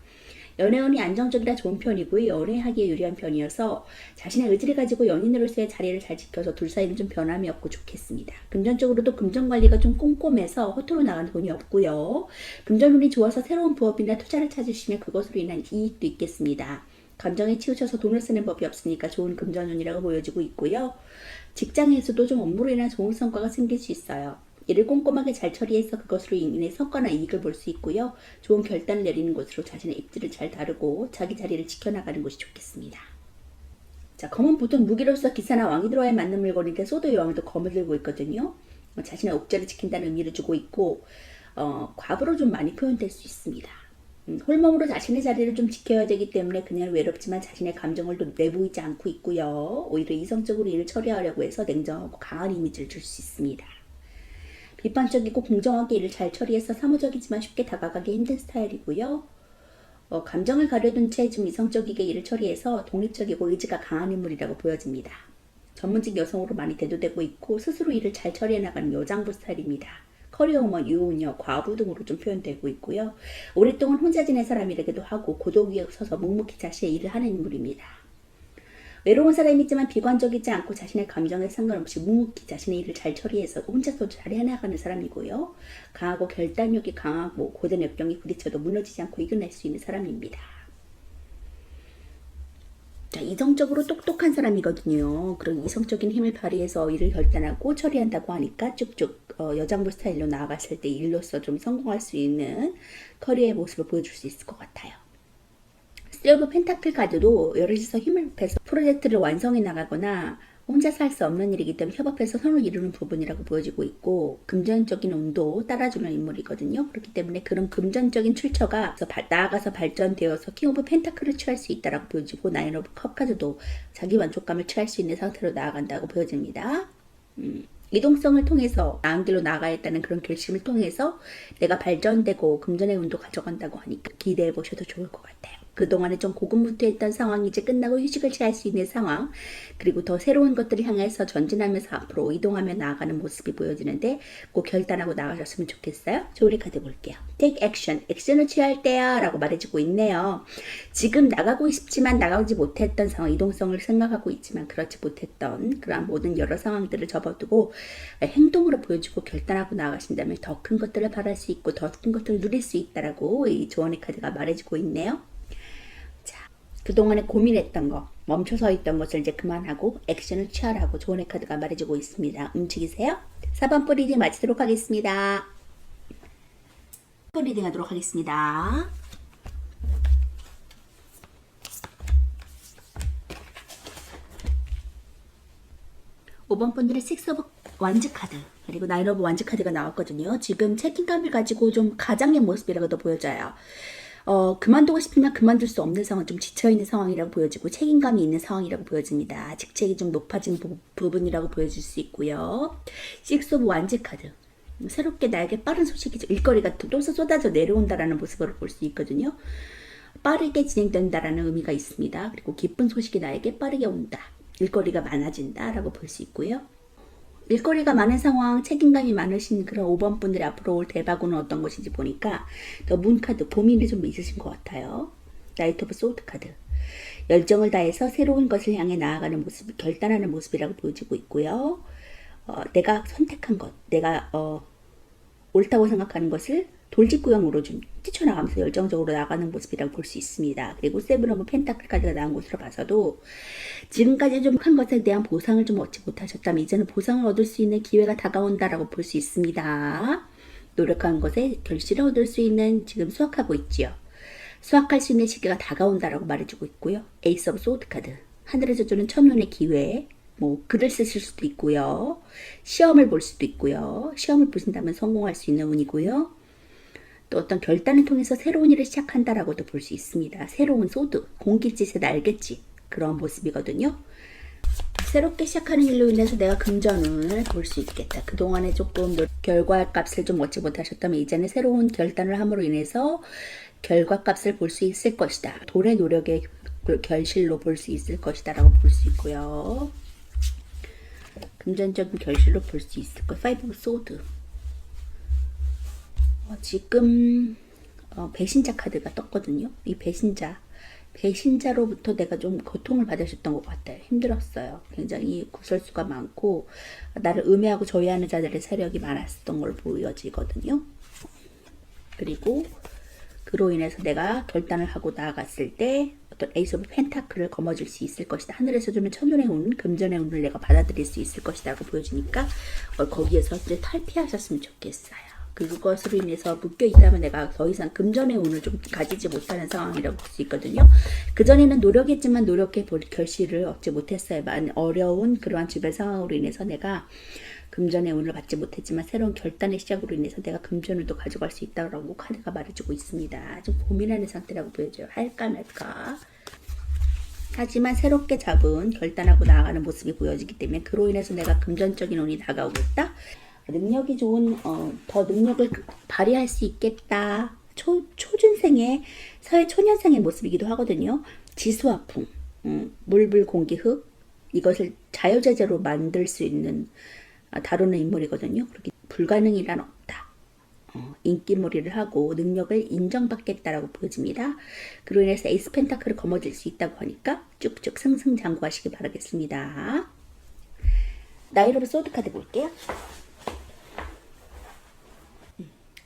연애운이 안정적이라 좋은 편이고요. 연애하기에 유리한 편이어서 자신의 의지를 가지고 연인으로서의 자리를 잘 지켜서 둘 사이는 좀 변함이 없고 좋겠습니다. 금전적으로도 금전관리가 좀 꼼꼼해서 허투루 나간 돈이 없고요. 금전운이 좋아서 새로운 부업이나 투자를 찾으시면 그것으로 인한 이익도 있겠습니다. 감정에 치우쳐서 돈을 쓰는 법이 없으니까 좋은 금전운이라고 보여지고 있고요. 직장에서도 좀 업무로 인한 좋은 성과가 생길 수 있어요. 일을 꼼꼼하게 잘 처리해서 그것으로 인해 성과나 이익을 볼 수 있고요. 좋은 결단을 내리는 것으로 자신의 입지를 잘 다루고 자기 자리를 지켜나가는 것이 좋겠습니다. 자, 검은 보통 무기로서 기사나 왕이 들어야 맞는 물건인데 소드 여왕도 검을 들고 있거든요. 자신의 옥죄를 지킨다는 의미를 주고 있고 과부로 좀 많이 표현될 수 있습니다. 홀몸으로 자신의 자리를 좀 지켜야 되기 때문에 그냥 외롭지만 자신의 감정을 또 내보이지 않고 있고요. 오히려 이성적으로 일을 처리하려고 해서 냉정하고 강한 이미지를 줄 수 있습니다. 비판적이고 공정하게 일을 잘 처리해서 사무적이지만 쉽게 다가가기 힘든 스타일이고요. 감정을 가려둔 채 좀 이성적이게 일을 처리해서 독립적이고 의지가 강한 인물이라고 보여집니다. 전문직 여성으로 많이 대두되고 있고 스스로 일을 잘 처리해 나가는 여장부 스타일입니다. 커리어우먼, 유부녀, 과부 등으로 좀 표현되고 있고요. 오랫동안 혼자 지낸 사람이라기도 하고 고독 위에 서서 묵묵히 자신의 일을 하는 인물입니다. 외로운 사람이지만 비관적이지 않고 자신의 감정에 상관없이 묵묵히 자신의 일을 잘 처리해서 혼자서 잘 해나가는 사람이고요. 강하고 결단력이 강하고 고된 역경에 부딪혀도 무너지지 않고 이겨낼 수 있는 사람입니다. 자, 이성적으로 똑똑한 사람이거든요. 그런 이성적인 힘을 발휘해서 일을 결단하고 처리한다고 하니까 쭉쭉 여장부 스타일로 나아갔을 때 일로서 좀 성공할 수 있는 커리어의 모습을 보여줄 수 있을 것 같아요. 스테어브 펜타클 카드도 여럿이서 힘을 합해서 프로젝트를 완성해 나가거나 혼자서 할 수 없는 일이기 때문에 협업해서 선을 이루는 부분이라고 보여지고 있고 금전적인 운도 따라주는 인물이거든요. 그렇기 때문에 그런 금전적인 출처가 나아가서 발전되어서 킹 오브 펜타클을 취할 수 있다고 보여지고 나인 오브 컵 카드도 자기 만족감을 취할 수 있는 상태로 나아간다고 보여집니다. 이동성을 통해서 나은 길로 나아가겠다는 그런 결심을 통해서 내가 발전되고 금전의 운도 가져간다고 하니까 기대해 보셔도 좋을 것 같아요. 그동안에 좀 고군분투했던 상황이 이제 끝나고 휴식을 취할 수 있는 상황, 그리고 더 새로운 것들을 향해서 전진하면서 앞으로 이동하며 나아가는 모습이 보여지는데 꼭 결단하고 나가셨으면 좋겠어요. 조리 카드 볼게요. Take action, 액션을 취할 때야 라고 말해주고 있네요. 지금 나가고 싶지만 나가지 못했던 상황, 이동성을 생각하고 있지만 그렇지 못했던 그런 모든 여러 상황들을 접어두고 행동으로 보여주고 결단하고 나가신다면 더 큰 것들을 바랄 수 있고 더 큰 것들을 누릴 수 있다라고 이 조언의 카드가 말해주고 있네요. 그동안에 고민했던 거, 멈춰서 있던 것을 이제 그만하고 액션을 취하라고 조언의 카드가 말해주고 있습니다. 움직이세요. 4번 리딩 마치도록 하겠습니다. 4번 리딩 하도록 하겠습니다. (5번) 분들의 6 오브 완즈 카드 그리고 9 오브 완즈 카드가 나왔거든요. 지금 책임감을 가지고 좀 가장의 모습이라고도 보여져요. 그만두고 싶으면 그만둘 수 없는 상황, 좀 지쳐있는 상황이라고 보여지고 책임감이 있는 상황이라고 보여집니다. 직책이 좀 높아진 부분이라고 보여질 수 있고요. 6 오브 완즈 카드. 새롭게 나에게 빠른 소식이죠. 일거리가 또 쏟아져 내려온다라는 모습으로 볼 수 있거든요. 빠르게 진행된다라는 의미가 있습니다. 그리고 기쁜 소식이 나에게 빠르게 온다. 일거리가 많아진다라고 볼 수 있고요. 일거리가 많은 상황, 책임감이 많으신 그런 5번 분들이 앞으로 올 대박은 어떤 것인지 보니까 더 문 카드, 고민이 좀 있으신 것 같아요. 나이트 오브 소드 카드. 열정을 다해서 새로운 것을 향해 나아가는 모습, 결단하는 모습이라고 보여지고 있고요. 내가 선택한 것, 내가 옳다고 생각하는 것을 돌직구형으로 좀 뛰쳐나가면서 열정적으로 나가는 모습이라고 볼 수 있습니다. 그리고 세븐 오브 펜타클 카드가 나온 것으로 봐서도 지금까지 좀 한 것에 대한 보상을 좀 얻지 못하셨다면 이제는 보상을 얻을 수 있는 기회가 다가온다라고 볼 수 있습니다. 노력한 것에 결실을 얻을 수 있는 지금 수확하고 있지요. 수확할 수 있는 시기가 다가온다라고 말해주고 있고요. 에이스 오브 소드 카드. 하늘에서 주는 첫눈의 기회. 뭐 글을 쓰실 수도 있고요. 시험을 볼 수도 있고요. 시험을 보신다면 성공할 수 있는 운이고요. 또 어떤 결단을 통해서 새로운 일을 시작한다라고도 볼 수 있습니다. 새로운 소드, 공깃짓의 날갯짓 그런 모습이거든요. 새롭게 시작하는 일로 인해서 내가 금전을 볼 수 있겠다. 그동안에 조금 결과값을 좀 얻지 못하셨다면 이제는 새로운 결단을 함으로 인해서 결과값을 볼 수 있을 것이다. 돌의 노력의 결실로 볼 수 있을 것이다 라고 볼 수 있고요. 금전적인 결실로 볼 수 있을 것. 5 소드. 지금 배신자 카드가 떴거든요. 이 배신자로부터 내가 좀 고통을 받으셨던 것 같아요. 힘들었어요. 굉장히 구설수가 많고 나를 음해하고 저해하는 자들의 세력이 많았던 걸로 보여지거든요. 그리고 그로 인해서 내가 결단을 하고 나아갔을 때 어떤 에이스 오브 펜타클을 거머쥘 수 있을 것이다. 하늘에서 주는 천운의 운, 금전의 운을 내가 받아들일 수 있을 것이다 라고 보여지니까 거기에서 이제 탈피하셨으면 좋겠어요. 그것으로 인해서 묶여있다면 내가 더 이상 금전의 운을 좀 가지지 못하는 상황이라고 볼 수 있거든요. 그전에는 노력했지만 노력해 볼 결실을 얻지 못했어요. 어려운 그러한 주변 상황으로 인해서 내가 금전의 운을 받지 못했지만 새로운 결단의 시작으로 인해서 내가 금전운도 가져갈 수 있다고 카드가 말해주고 있습니다. 좀 고민하는 상태라고 보여져요. 할까 말까. 하지만 새롭게 잡은 결단하고 나아가는 모습이 보여지기 때문에 그로 인해서 내가 금전적인 운이 다가오겠다. 능력이 좋은 더 능력을 발휘할 수 있겠다. 초준생의 사회 초년생의 모습이기도 하거든요. 지수화풍, 물불 공기 흙 이것을 자유자재로 만들 수 있는 다루는 인물이거든요. 그렇게 불가능이란 없다. 인기몰이를 하고 능력을 인정받겠다라고 보여집니다. 그로 인해서 에이스 펜타클을 거머쥘 수 있다고 하니까 쭉쭉 승승장구하시기 바라겠습니다. 나이트 오브 소드 카드 볼게요.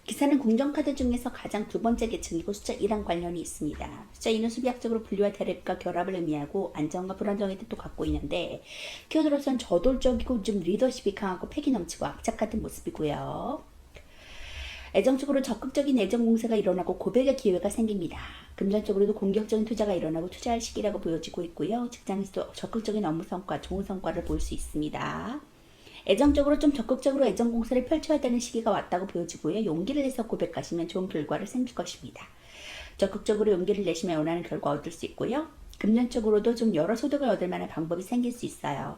기사는 궁정카드 중에서 가장 두 번째 계층이고 숫자 1랑 관련이 있습니다. 숫자 2는 수비학적으로 분류와 대립과 결합을 의미하고 안정과 불안정의 뜻도 갖고 있는데 키워드로서는 저돌적이고 좀 리더십이 강하고 패기 넘치고 악착 같은 모습이고요. 애정적으로 적극적인 애정 공세가 일어나고 고백의 기회가 생깁니다. 금전적으로도 공격적인 투자가 일어나고 투자할 시기라고 보여지고 있고요. 직장에서도 적극적인 업무 성과, 좋은 성과를 볼 수 있습니다. 애정적으로 좀 적극적으로 애정 공세를 펼쳐야 되는 시기가 왔다고 보여지고요. 용기를 내서 고백하시면 좋은 결과를 생길 것입니다. 적극적으로 용기를 내시면 원하는 결과 얻을 수 있고요. 금전적으로도 좀 여러 소득을 얻을 만한 방법이 생길 수 있어요.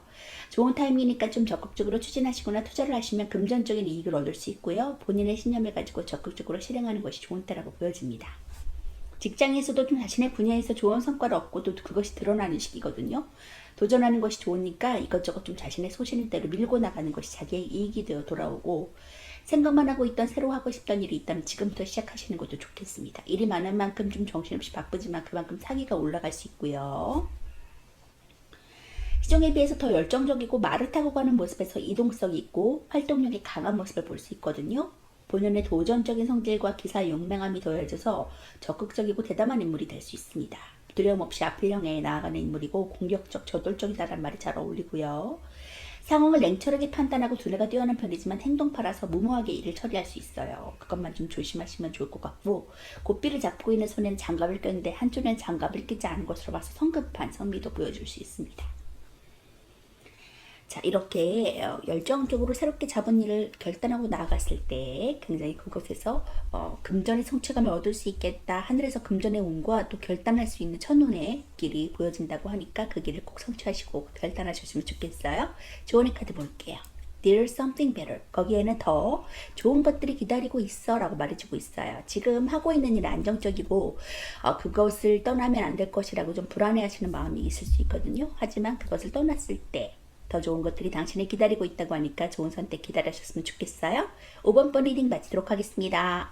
좋은 타이밍이니까 좀 적극적으로 추진하시거나 투자를 하시면 금전적인 이익을 얻을 수 있고요. 본인의 신념을 가지고 적극적으로 실행하는 것이 좋은 때라고 보여집니다. 직장에서도 좀 자신의 분야에서 좋은 성과를 얻고 또 그것이 드러나는 시기거든요. 도전하는 것이 좋으니까 이것저것 좀 자신의 소신대로 밀고 나가는 것이 자기의 이익이 되어 돌아오고 생각만 하고 있던 새로 하고 싶던 일이 있다면 지금부터 시작하시는 것도 좋겠습니다. 일이 많은 만큼 좀 정신없이 바쁘지만 그만큼 사기가 올라갈 수 있고요. 시종에 비해서 더 열정적이고 말을 타고 가는 모습에서 이동성이 있고 활동력이 강한 모습을 볼 수 있거든요. 본연의 도전적인 성질과 기사의 용맹함이 더해져서 적극적이고 대담한 인물이 될 수 있습니다. 두려움 없이 앞을 향해 나아가는 인물이고 공격적, 저돌적이다라는 말이 잘 어울리고요. 상황을 냉철하게 판단하고 두뇌가 뛰어난 편이지만 행동파라서 무모하게 일을 처리할 수 있어요. 그것만 좀 조심하시면 좋을 것 같고 고삐를 잡고 있는 손에는 장갑을 꼈는데 한쪽에는 장갑을 끼지 않은 것으로 봐서 성급한 성미도 보여줄 수 있습니다. 자, 이렇게 열정적으로 새롭게 잡은 일을 결단하고 나아갔을 때 굉장히 그곳에서 금전의 성취감을 얻을 수 있겠다. 하늘에서 금전의 운과 또 결단할 수 있는 천운의 길이 보여진다고 하니까 그 길을 꼭 성취하시고 결단하셨으면 좋겠어요. 조언의 카드 볼게요. There's something better. 거기에는 더 좋은 것들이 기다리고 있어 라고 말해주고 있어요. 지금 하고 있는 일은 안정적이고 그것을 떠나면 안 될 것이라고 좀 불안해하시는 마음이 있을 수 있거든요. 하지만 그것을 떠났을 때 더 좋은 것들이 당신을 기다리고 있다고 하니까 좋은 선택 기다리셨으면 좋겠어요. 5번 리딩 마치도록 하겠습니다.